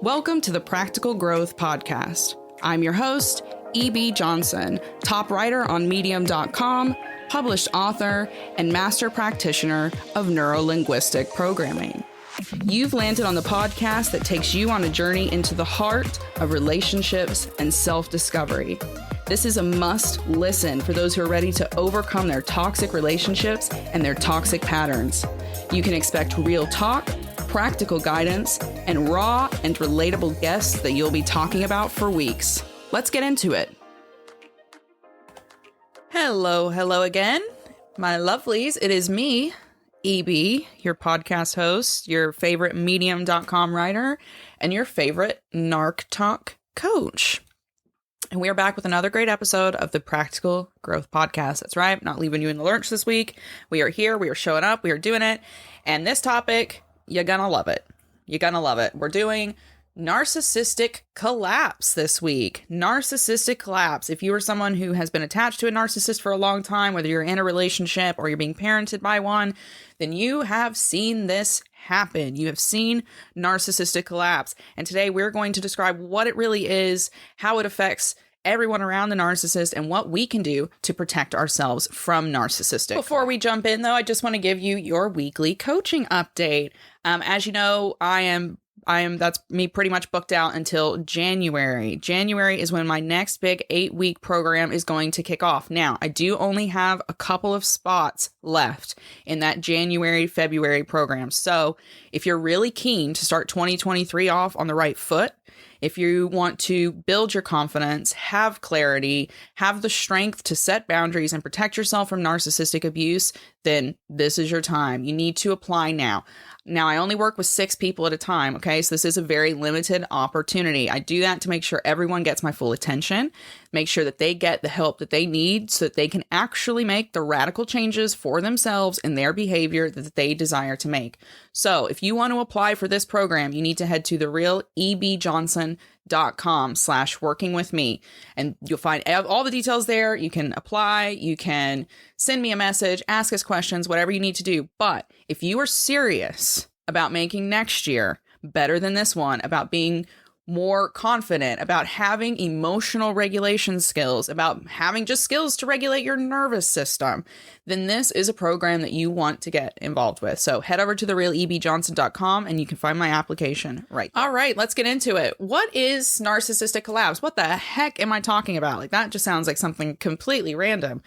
Welcome to the Practical Growth Podcast. I'm your host, E.B. Johnson, top writer on Medium.com, published author, and master practitioner of neuro-linguistic programming. You've landed on the podcast that takes you on a journey into the heart of relationships and self-discovery. This is a must listen for those who are ready to overcome their toxic relationships and their toxic patterns. You can expect real talk, practical guidance, and raw and relatable guests that you'll be talking about for weeks. Let's get into it. Hello again, my lovelies. It is me, EB, your podcast host, your favorite Medium.com writer, and your favorite Narc Talk coach. And we are back with another great episode of the Practical Growth Podcast. That's right, I'm not leaving you in the lurch this week. We are here, we are showing up, we are doing it. And this topic, you're gonna love it. You're gonna love it. We're doing narcissistic collapse this week. Narcissistic collapse. If you are someone who has been attached to a narcissist for a long time, whether you're in a relationship or you're being parented by one, then you have seen this happen. You have seen narcissistic collapse. And today we're going to describe what it really is, how it affects everyone around the narcissist, and what we can do to protect ourselves from narcissistic. Before we jump in, though, I just want to give you your weekly coaching update. As you know, that's me pretty much booked out until January. January is when my next big 8-week program is going to kick off. Now, I do only have a couple of spots left in that January, February program. So if you're really keen to start 2023 off on the right foot, if you want to build your confidence, have clarity, have the strength to set boundaries and protect yourself from narcissistic abuse, then this is your time. You need to apply now. Now, I only work with 6 people at a time, okay? So this is a very limited opportunity. I do that to make sure everyone gets my full attention, make sure that they get the help that they need so that they can actually make the radical changes for themselves and their behavior that they desire to make. So if you want to apply for this program, you need to head to therealebjohnson.com/working with me, and you'll find all the details there. You can apply, you can send me a message, ask us questions, whatever you need to do. But if you are serious about making next year better than this one, about being more confident, about having emotional regulation skills, about having just skills to regulate your nervous system, then this is a program that you want to get involved with. So head over to therealebjohnson.com and you can find my application right there. All right, let's get into it. What is narcissistic collapse? What the heck am I talking about? Like, that just sounds like something completely random.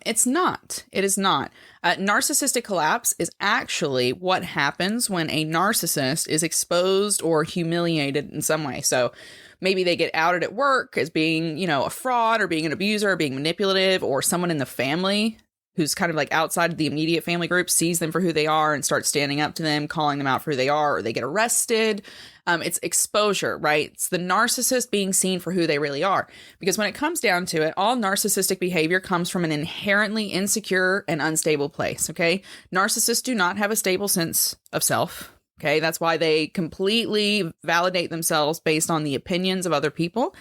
It's not. It is not. Narcissistic collapse is actually what happens when a narcissist is exposed or humiliated in some way. So maybe they get outed at work as being, a fraud or being an abuser or being manipulative, or someone in the family who's kind of like outside of the immediate family group sees them for who they are and starts standing up to them, calling them out for who they are, or they get arrested. It's exposure, right? It's the narcissist being seen for who they really are. Because when it comes down to it, all narcissistic behavior comes from an inherently insecure and unstable place, okay? Narcissists do not have a stable sense of self, okay? That's why they completely validate themselves based on the opinions of other people,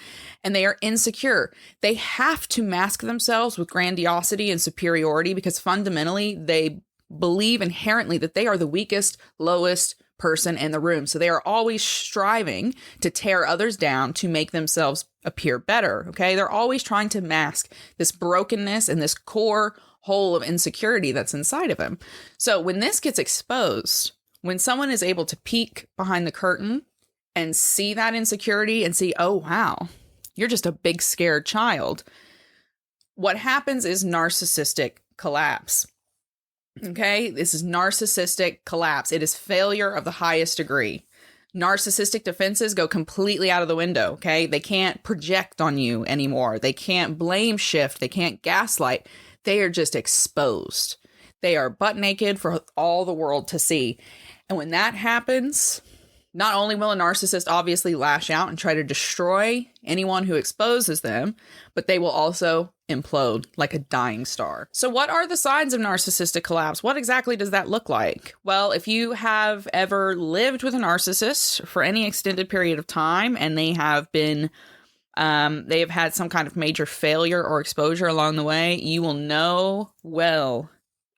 and they are insecure. They have to mask themselves with grandiosity and superiority because fundamentally they believe inherently that they are the weakest, lowest person in the room. So they are always striving to tear others down to make themselves appear better, okay? They're always trying to mask this brokenness and this core hole of insecurity that's inside of them. So when this gets exposed, when someone is able to peek behind the curtain and see that insecurity and see, oh, wow, you're just a big scared child, what happens is narcissistic collapse. Okay, this is narcissistic collapse. It is failure of the highest degree. Narcissistic defenses go completely out of the window, okay? They can't project on you anymore. They can't blame shift. They can't gaslight. They are just exposed. They are butt naked for all the world to see. And when that happens, not only will a narcissist obviously lash out and try to destroy anyone who exposes them, but they will also implode like a dying star. So what are the signs of narcissistic collapse? What exactly does that look like? Well, if you have ever lived with a narcissist for any extended period of time and they have had some kind of major failure or exposure along the way, you will know well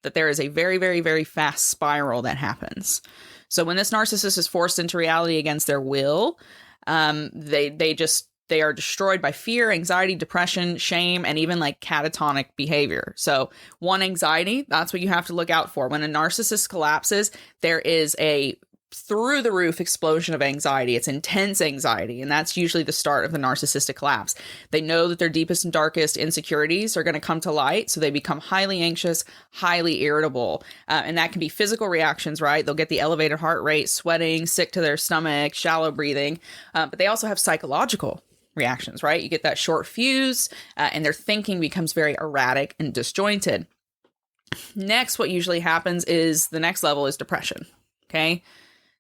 that there is a very, very, very fast spiral that happens. So when this narcissist is forced into reality against their will, they are destroyed by fear, anxiety, depression, shame, and even like catatonic behavior. So one, anxiety, that's what you have to look out for. When a narcissist collapses, there is a through the roof explosion of anxiety. It's intense anxiety. And that's usually the start of the narcissistic collapse. They know that their deepest and darkest insecurities are going to come to light. So they become highly anxious, highly irritable. And that can be physical reactions, right? They'll get the elevated heart rate, sweating, sick to their stomach, shallow breathing. But they also have psychological reactions, right? You get that short fuse and their thinking becomes very erratic and disjointed. Next, what usually happens is the next level is depression. Okay.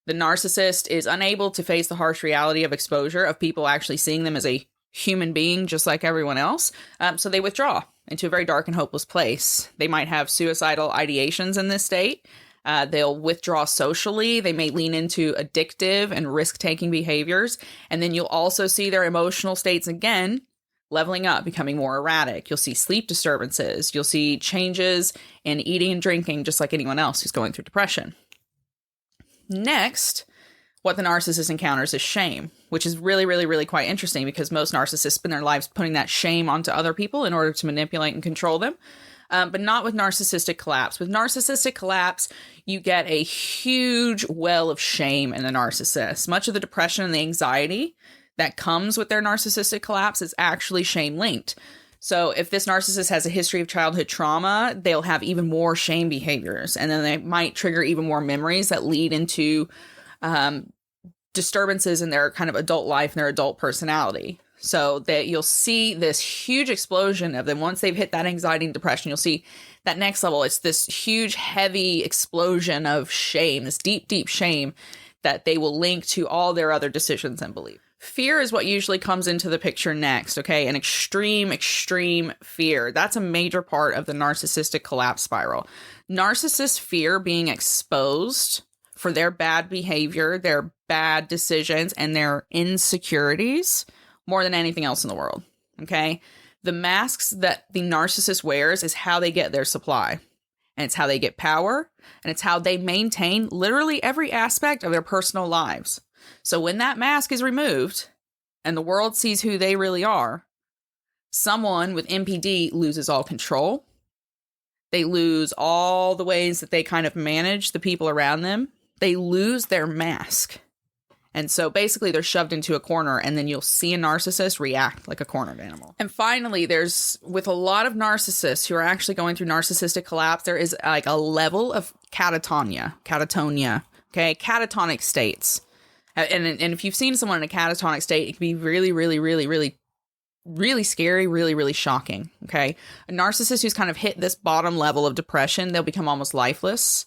The narcissist is unable to face the harsh reality of exposure, of people actually seeing them as a human being just like everyone else. So they withdraw into a very dark and hopeless place. They might have suicidal ideations in this state. They'll withdraw socially. They may lean into addictive and risk-taking behaviors. And then you'll also see their emotional states again leveling up, becoming more erratic. You'll see sleep disturbances. You'll see changes in eating and drinking, just like anyone else who's going through depression. Next, what the narcissist encounters is shame, which is really, really, really quite interesting because most narcissists spend their lives putting that shame onto other people in order to manipulate and control them. But not with narcissistic collapse. With narcissistic collapse, you get a huge well of shame in the narcissist. Much of the depression and the anxiety that comes with their narcissistic collapse is actually shame linked. So if this narcissist has a history of childhood trauma, they'll have even more shame behaviors. And then they might trigger even more memories that lead into disturbances in their kind of adult life and their adult personality. So that you'll see this huge explosion of them. Once they've hit that anxiety and depression, you'll see that next level. It's this huge, heavy explosion of shame, this deep, deep shame that they will link to all their other decisions and beliefs. Fear is what usually comes into the picture next, okay? An extreme, extreme fear. That's a major part of the narcissistic collapse spiral. Narcissists fear being exposed for their bad behavior, their bad decisions, and their insecurities more than anything else in the world, okay? The masks that the narcissist wears is how they get their supply. And it's how they get power, and it's how they maintain literally every aspect of their personal lives. So when that mask is removed and the world sees who they really are, someone with NPD loses all control. They lose all the ways that they kind of manage the people around them. They lose their mask. And so basically they're shoved into a corner, and then you'll see a narcissist react like a cornered animal. And finally, with a lot of narcissists who are actually going through narcissistic collapse, there is like a level of catatonia, okay? Catatonic states. And if you've seen someone in a catatonic state, it can be really, really, really, really, really scary, really, really shocking, okay? A narcissist who's kind of hit this bottom level of depression, they'll become almost lifeless.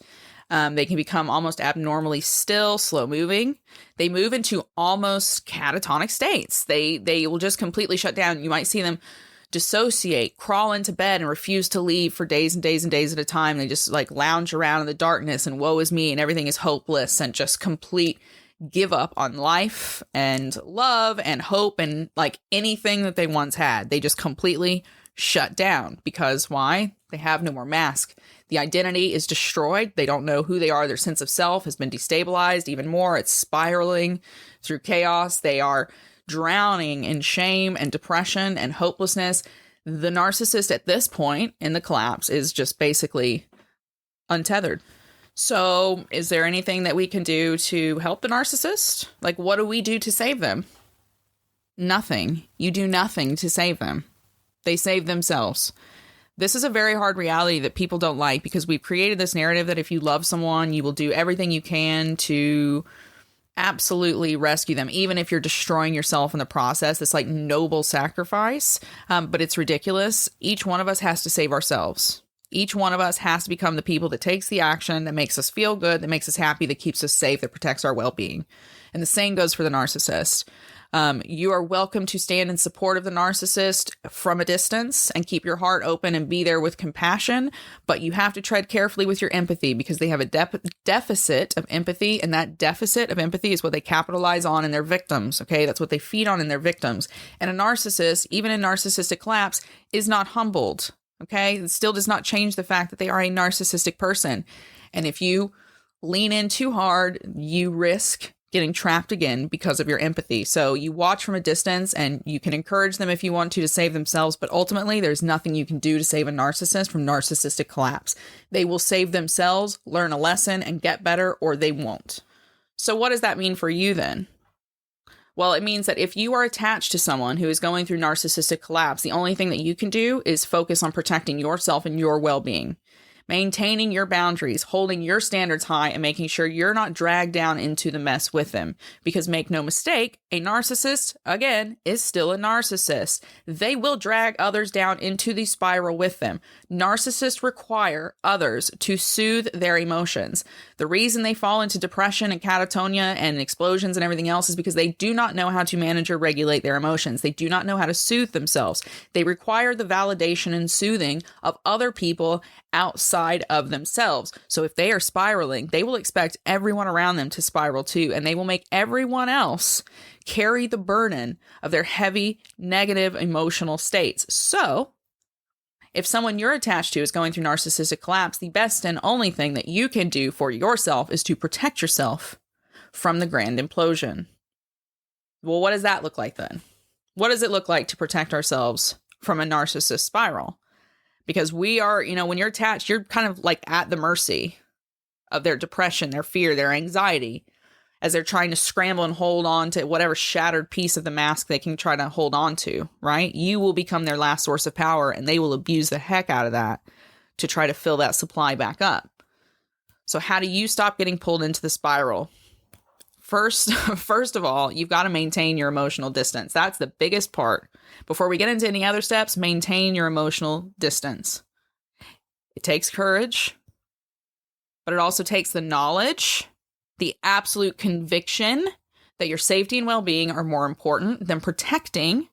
They can become almost abnormally still, slow moving. They move into almost catatonic states. They will just completely shut down. You might see them dissociate, crawl into bed, and refuse to leave for days and days and days at a time. They just like lounge around in the darkness and woe is me and everything is hopeless and just complete give up on life and love and hope and like anything that they once had. They just completely shut down because why? They have no more mask. The identity is destroyed. They don't know who they are. Their sense of self has been destabilized even more. It's spiraling through chaos. They are drowning in shame and depression and hopelessness. The narcissist at this point in the collapse is just basically untethered. So is there anything that we can do to help the narcissist? Like, what do we do to save them? Nothing. You do nothing to save them. They save themselves. This is a very hard reality that people don't like because we've created this narrative that if you love someone, you will do everything you can to absolutely rescue them, even if you're destroying yourself in the process. It's like noble sacrifice, but it's ridiculous. Each one of us has to save ourselves. Each one of us has to become the people that takes the action, that makes us feel good, that makes us happy, that keeps us safe, that protects our well-being. And the same goes for the narcissist. You are welcome to stand in support of the narcissist from a distance and keep your heart open and be there with compassion, but you have to tread carefully with your empathy because they have a deficit of empathy, and that deficit of empathy is what they capitalize on in their victims, okay? That's what they feed on in their victims. And a narcissist, even in narcissistic collapse, is not humbled, okay? It still does not change the fact that they are a narcissistic person. And if you lean in too hard, you risk getting trapped again because of your empathy. So you watch from a distance and you can encourage them if you want to save themselves, but ultimately there's nothing you can do to save a narcissist from narcissistic collapse. They will save themselves, learn a lesson, and get better, or they won't. So what does that mean for you then? Well, it means that if you are attached to someone who is going through narcissistic collapse, the only thing that you can do is focus on protecting yourself and your well-being. Maintaining your boundaries, holding your standards high, and making sure you're not dragged down into the mess with them. Because make no mistake, a narcissist, again, is still a narcissist. They will drag others down into the spiral with them. Narcissists require others to soothe their emotions. The reason they fall into depression and catatonia and explosions and everything else is because they do not know how to manage or regulate their emotions. They do not know how to soothe themselves. They require the validation and soothing of other people outside of themselves. So if they are spiraling, they will expect everyone around them to spiral too, and they will make everyone else carry the burden of their heavy, negative emotional states. So if someone you're attached to is going through narcissistic collapse, the best and only thing that you can do for yourself is to protect yourself from the grand implosion. Well, what does that look like then? What does it look like to protect ourselves from a narcissist spiral? Because we are, when you're attached, you're kind of like at the mercy of their depression, their fear, their anxiety, as they're trying to scramble and hold on to whatever shattered piece of the mask they can try to hold on to, right? You will become their last source of power, and they will abuse the heck out of that to try to fill that supply back up. So how do you stop getting pulled into the spiral? First of all, you've got to maintain your emotional distance. That's the biggest part. Before we get into any other steps, maintain your emotional distance. It takes courage, but it also takes the knowledge, the absolute conviction that your safety and well-being are more important than protecting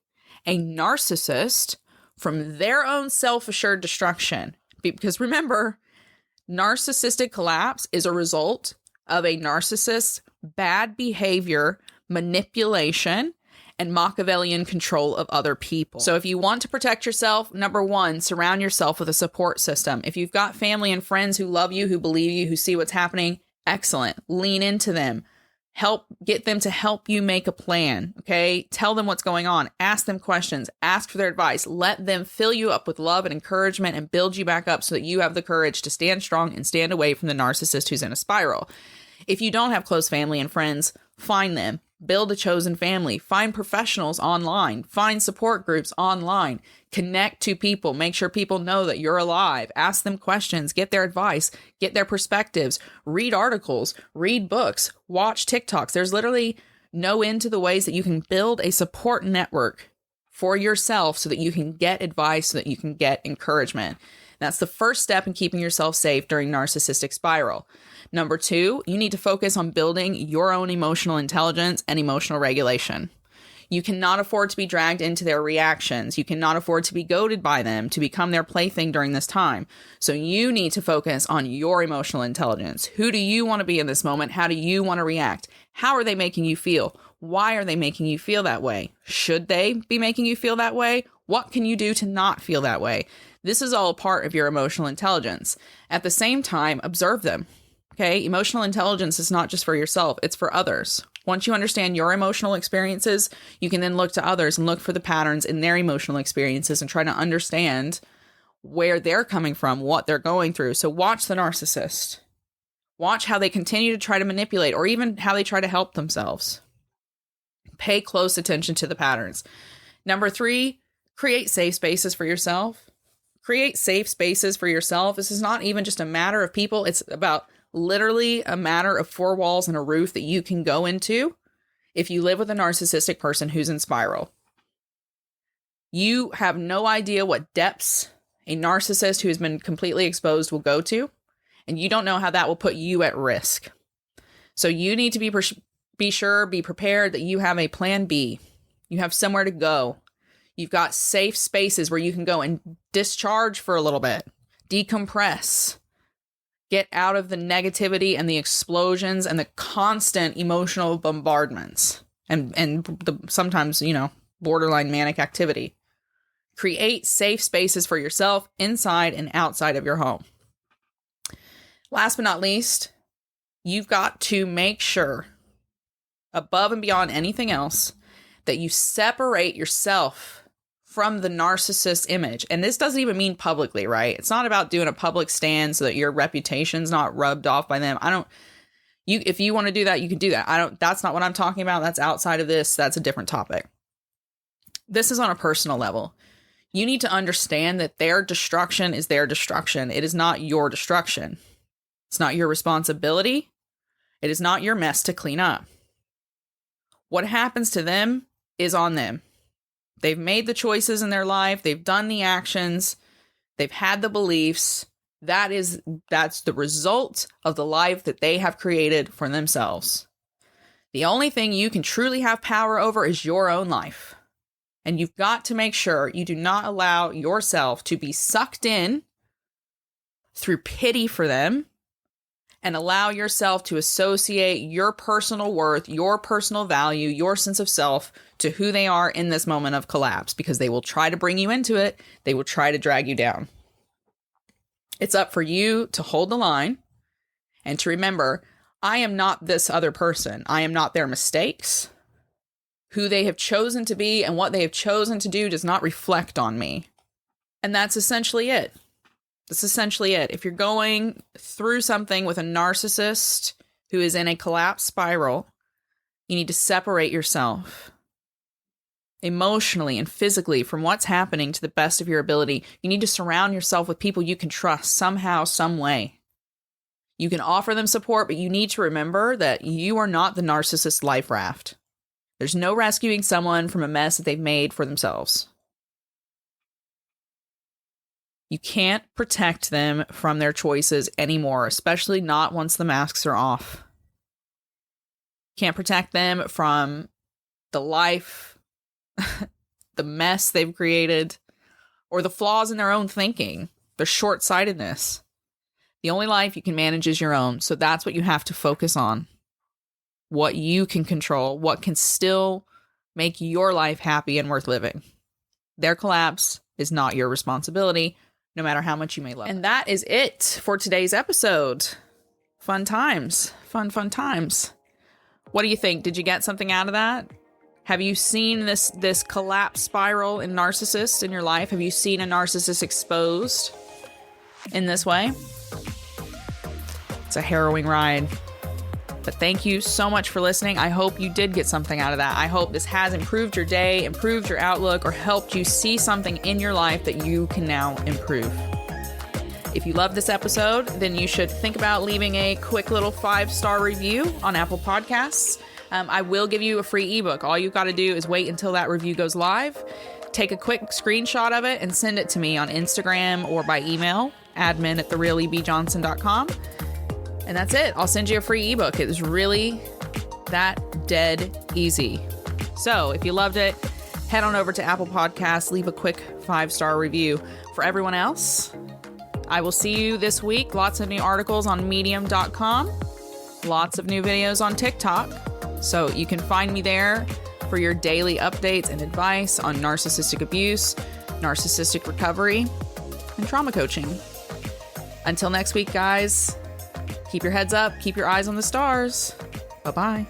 a narcissist from their own self-assured destruction. Because remember, narcissistic collapse is a result of a narcissist's bad behavior, manipulation, and Machiavellian control of other people. So if you want to protect yourself, number one, surround yourself with a support system. If you've got family and friends who love you, who believe you, who see what's happening, excellent. Lean into them. Get them to help you make a plan, okay? Tell them what's going on. Ask them questions. Ask for their advice. Let them fill you up with love and encouragement and build you back up so that you have the courage to stand strong and stand away from the narcissist who's in a spiral. If you don't have close family and friends, find them. Build a chosen family. Find professionals online. Find support groups online. Connect to people. Make sure people know that you're alive. Ask them questions. Get their advice. Get their perspectives. Read articles. Read books. Watch TikToks. There's literally no end to the ways that you can build a support network for yourself so that you can get advice, so that you can get encouragement. That's the first step in keeping yourself safe during narcissistic spiral. Number two, you need to focus on building your own emotional intelligence and emotional regulation. You cannot afford to be dragged into their reactions. You cannot afford to be goaded by them to become their plaything during this time. So you need to focus on your emotional intelligence. Who do you want to be in this moment? How do you want to react? How are they making you feel? Why are they making you feel that way? Should they be making you feel that way? What can you do to not feel that way? This is all a part of your emotional intelligence. At the same time, observe them. Okay, emotional intelligence is not just for yourself, it's for others. Once you understand your emotional experiences, you can then look to others and look for the patterns in their emotional experiences and try to understand where they're coming from, what they're going through. So watch the narcissist. Watch how they continue to try to manipulate or even how they try to help themselves. Pay close attention to the patterns. Number three, create safe spaces for yourself. Create safe spaces for yourself. This is not even just a matter of people. It's about literally a matter of four walls and a roof that you can go into if you live with a narcissistic person who's in spiral. You have no idea what depths a narcissist who has been completely exposed will go to, and you don't know how that will put you at risk. So you need to be prepared that you have a plan B. You have somewhere to go. You've got safe spaces where you can go and discharge for a little bit, decompress, get out of the negativity and the explosions and the constant emotional bombardments and the sometimes, borderline manic activity. Create safe spaces for yourself inside and outside of your home. Last but not least, you've got to make sure, above and beyond anything else, that you separate yourself from the narcissist image. And this doesn't even mean publicly, right? It's not about doing a public stand so that your reputation's not rubbed off by them. If you want to do that, you can do that. That's not what I'm talking about. That's outside of this. That's a different topic. This is on a personal level. You need to understand that their destruction is their destruction. It is not your destruction. It's not your responsibility. It is not your mess to clean up. What happens to them is on them. They've made the choices in their life. They've done the actions. They've had the beliefs. That's the result of the life that they have created for themselves. The only thing you can truly have power over is your own life. And you've got to make sure you do not allow yourself to be sucked in through pity for them and allow yourself to associate your personal worth, your personal value, your sense of self to who they are in this moment of collapse, because they will try to bring you into it. They will try to drag you down. It's up for you to hold the line and to remember, I am not this other person. I am not their mistakes. Who they have chosen to be and what they have chosen to do does not reflect on me. And that's essentially it. That's essentially it. If you're going through something with a narcissist who is in a collapse spiral, you need to separate yourself emotionally and physically from what's happening to the best of your ability. You need to surround yourself with people you can trust somehow, some way. You can offer them support, but you need to remember that you are not the narcissist life raft. There's no rescuing someone from a mess that they've made for themselves. You can't protect them from their choices anymore, especially not once the masks are off. Can't protect them from the life, the mess they've created, or the flaws in their own thinking, their short-sightedness. The only life you can manage is your own, so that's what you have to focus on. What you can control, what can still make your life happy and worth living. Their collapse is not your responsibility, no matter how much you may love it. And that is it for today's episode. Fun times. Fun times. What do you think? Did you get something out of that? Have you seen this collapse spiral in narcissists in your life? Have you seen a narcissist exposed in this way? It's a harrowing ride. But thank you so much for listening. I hope you did get something out of that. I hope this has improved your day, improved your outlook, or helped you see something in your life that you can now improve. If you love this episode, then you should think about leaving a quick little 5-star review on Apple Podcasts. I will give you a free ebook. All you've got to do is wait until that review goes live. Take a quick screenshot of it and send it to me on Instagram or by email, admin@therealebjohnson.com. And that's it. I'll send you a free ebook. It is really that dead easy. So if you loved it, head on over to Apple Podcasts, leave a quick 5-star review. For everyone else, I will see you this week. Lots of new articles on medium.com. Lots of new videos on TikTok. So you can find me there for your daily updates and advice on narcissistic abuse, narcissistic recovery, and trauma coaching. Until next week, guys. Keep your heads up. Keep your eyes on the stars. Bye-bye.